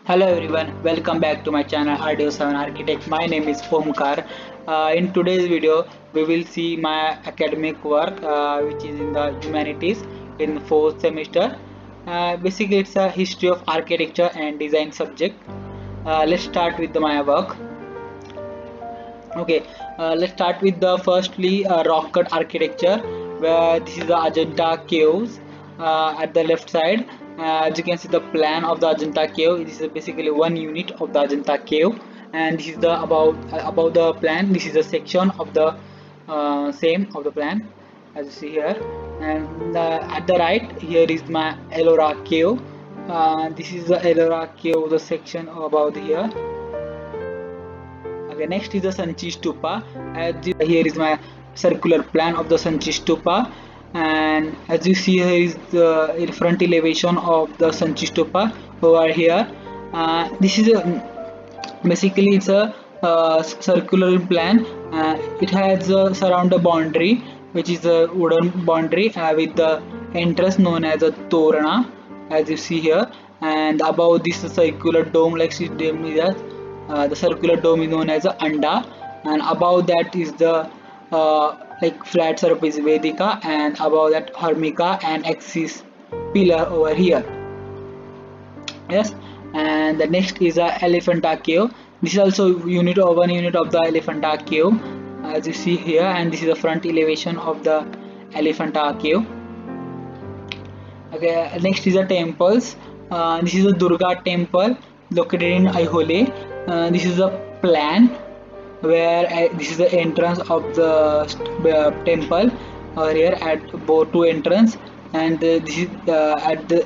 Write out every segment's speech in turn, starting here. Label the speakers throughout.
Speaker 1: Hello everyone, welcome back to my channel Audio 7 Architect. My name is Omkar. In today's video, we will see my academic work which is in the humanities in 4th semester. Basically, it's a history of architecture and design subject. Let's start with my work. Okay, let's start with the firstly rock cut architecture, where this is the Ajanta caves at the left side. As you can see the plan of the Ajanta cave. This is basically one unit of the Ajanta cave, and this is the about the plan. This is a section of the same of the plan, as you see here. And at the right here is my Ellora cave. This is the Ellora cave, the section about here. Okay, next is the Sanchi Stupa. Here is my circular plan of the Sanchi Stupa, and as you see here is the front elevation of the Sanchi Stupa over here. This is basically it's a circular plan. It has a surround boundary, which is a wooden boundary with the entrance known as a Torana, as you see here, and above this circular dome like the circular dome is known as a Anda, and above that is the like flat surface Vedika, and above that Hermika and axis pillar over here. Yes, and the next is a Elephanta cave. This is also one unit of the Elephanta cave, as you see here, and this is the front elevation of the Elephanta cave. Okay, next is the temples. This is a Durga temple located in Aihole. This is a plan where this is the entrance of the temple here at both two entrance, and this is at the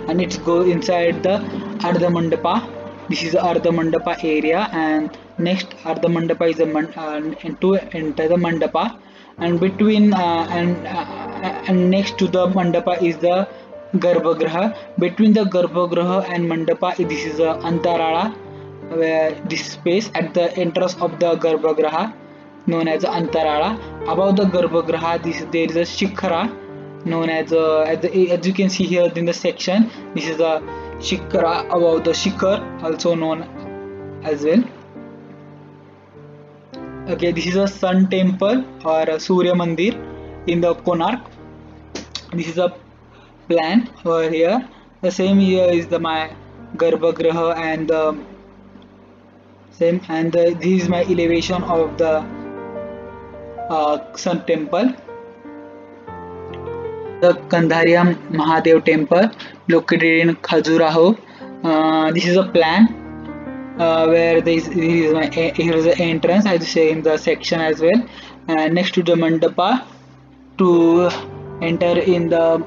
Speaker 1: and it's go inside the Ardha Mandapa. This is the Ardha Mandapa area, and next Ardha Mandapa is to enter the Mandapa, and between and next to the Mandapa is the Garbhagriha. Between the Garbhagriha and Mandapa, this is the Antarala, where this space at the entrance of the Garbhagriha known as Antarala. Above the Garbhagriha, there is a Shikhara known as you can see here in the section. This is the Shikhara above the Shikhar, also known as well. Okay, this is a Sun Temple or a Surya Mandir in the Konark. This is a plan over here. The same here is my Garbhagriha and the same, and this is my elevation of the Sun Temple. The Kandharia Mahadev Temple located in Khajuraho. This is a plan where here is the entrance, as you say in the section as well, and next to the Mandapa to enter in the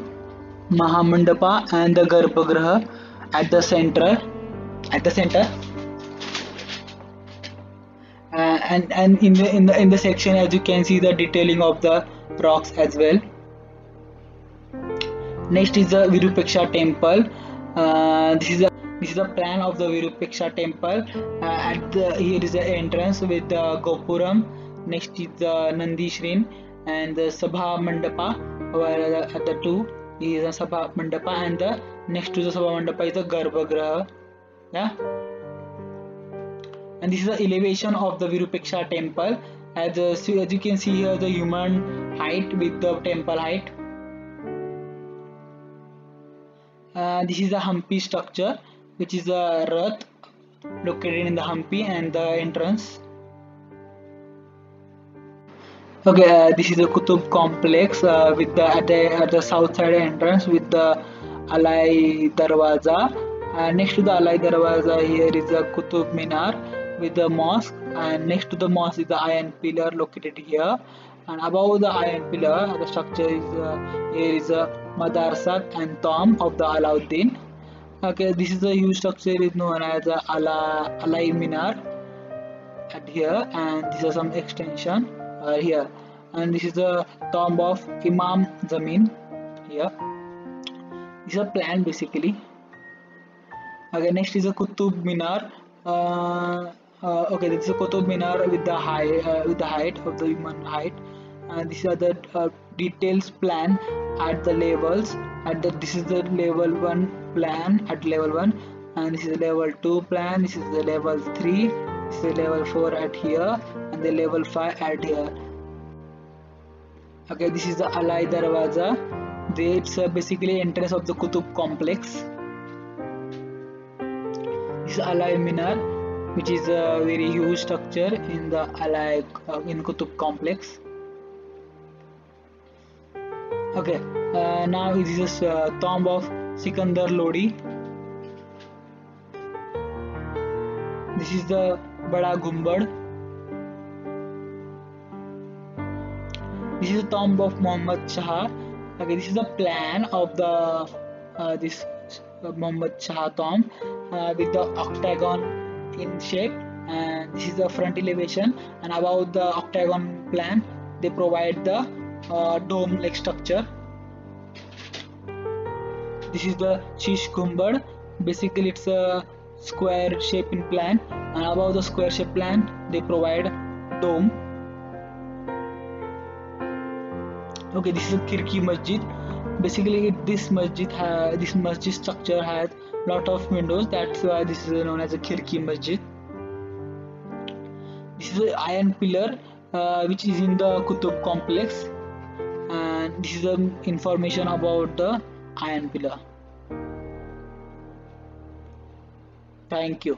Speaker 1: Mahamandapa and the Garbhagriha at the center. And in the section, as you can see the detailing of the rocks as well. Next is the Virupaksha temple. This is a plan of the Virupaksha temple. Here is the entrance with the Gopuram. Next is the Nandishrin and the Sabha Mandapa. At the two is the Sabha Mandapa, and the next to the Sabha Mandapa is the Garbhagriha. Yeah. And this is the elevation of the Virupaksha temple. As you can see here, the human height with the temple height. This is the Hampi structure, which is a Rath located in the Hampi and the entrance. Okay, this is the Qutub complex with at the south side entrance with the Alai Darwaza. Next to the Alai Darwaza, here is the Qutub Minar with the mosque, and next to the mosque is the iron pillar located here, and above the iron pillar the structure is here is a Madarsat and tomb of the Alauddin. Okay, this is the huge structure is known as the Alai Minar at here, and this is some extension here, and this is the tomb of Imam Zamin here. This is a plan basically. Okay, next is a Qutub Minar. Okay, this is a Qutub Minar with the height of the human height. These are the details plan at the levels. This is the level 1 plan at level 1. and this is level 2 plan, this is the level 3, this is the level 4 at here, and the level 5 at here. Okay, this is the Alai Darwaza. It's basically entrance of the Qutub complex. This is Alai Minar, which is a very huge structure in the Alai in Qutub complex. Okay, now this is tomb of Sikandar Lodi. This is the Bada Gumbad. This is the tomb of Muhammad Shah. Okay, this is the plan of the this Muhammad Shah tomb with the octagon in shape, and this is the front elevation, and above the octagon plan they provide the dome like structure. This is the Shish Gumbad. Basically it's a square shape in plan, and above the square shape plan they provide dome. Okay, this is a Khirki Masjid. Basically this masjid structure has lot of windows, that's why this is known as a Khirki Masjid. This is an iron pillar which is in the Qutub complex, and this is the information about the iron pillar. Thank you.